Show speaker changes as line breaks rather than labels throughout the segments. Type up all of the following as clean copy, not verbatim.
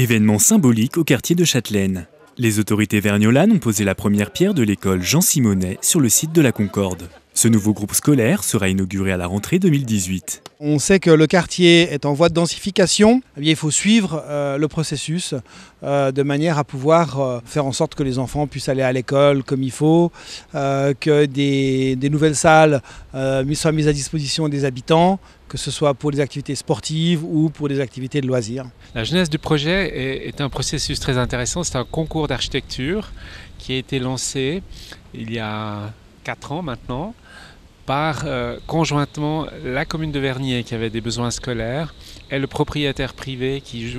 Événement symbolique au quartier de Châtelaine. Les autorités vergnolanes ont posé la première pierre de l'école Jean Simonet sur le site de la Concorde. Ce nouveau groupe scolaire sera inauguré à la rentrée 2018.
On sait que le quartier est en voie de densification. Eh bien, il faut suivre le processus de manière à pouvoir faire en sorte que les enfants puissent aller à l'école comme il faut, que des nouvelles salles soient mises à disposition des habitants, que ce soit pour des activités sportives ou pour des activités de loisirs.
La genèse du projet est un processus très intéressant. C'est un concours d'architecture qui a été lancé il y a 4 ans maintenant par conjointement la commune de Vernier qui avait des besoins scolaires et le propriétaire privé qui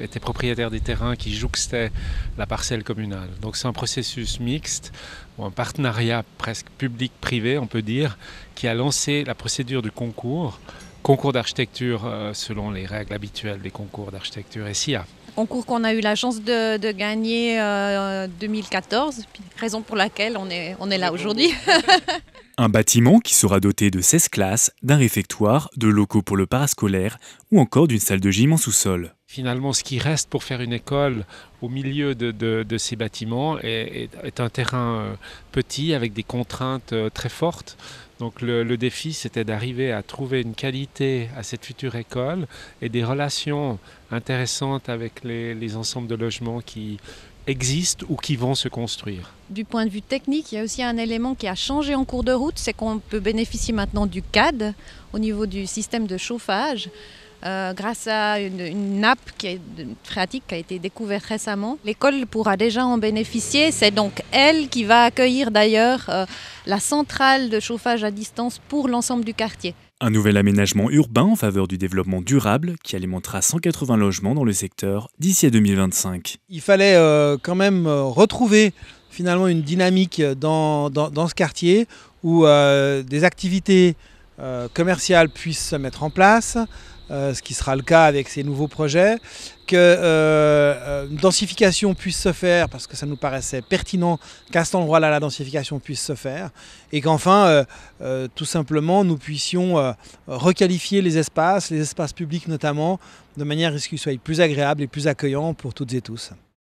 était propriétaire des terrains qui jouxtait la parcelle communale. Donc c'est un processus mixte, un partenariat presque public-privé on peut dire, qui a lancé la procédure du concours d'architecture selon les règles habituelles des concours d'architecture SIA.
Concours qu'on a eu la chance de gagner en 2014, raison pour laquelle on est là aujourd'hui.
Un bâtiment qui sera doté de 16 classes, d'un réfectoire, de locaux pour le parascolaire ou encore d'une salle de gym en sous-sol.
Finalement, ce qui reste pour faire une école au milieu de ces bâtiments est un terrain petit avec des contraintes très fortes. Donc le défi, c'était d'arriver à trouver une qualité à cette future école et des relations intéressantes avec les ensembles de logements qui existent ou qui vont se construire.
Du point de vue technique, il y a aussi un élément qui a changé en cours de route, c'est qu'on peut bénéficier maintenant du CAD au niveau du système de chauffage. Grâce à une nappe phréatique qui a été découverte récemment. L'école pourra déjà en bénéficier. C'est donc elle qui va accueillir d'ailleurs la centrale de chauffage à distance pour l'ensemble du quartier.
Un nouvel aménagement urbain en faveur du développement durable qui alimentera 180 logements dans le secteur d'ici à 2025.
Il fallait quand même retrouver finalement une dynamique dans ce quartier où des activités commerciales puissent se mettre en place. Ce qui sera le cas avec ces nouveaux projets, que une densification puisse se faire, parce que ça nous paraissait pertinent qu'à cet endroit-là, la densification puisse se faire, et qu'enfin, tout simplement, nous puissions requalifier les espaces publics notamment, de manière à ce qu'ils soient plus agréables et plus accueillants pour toutes et tous.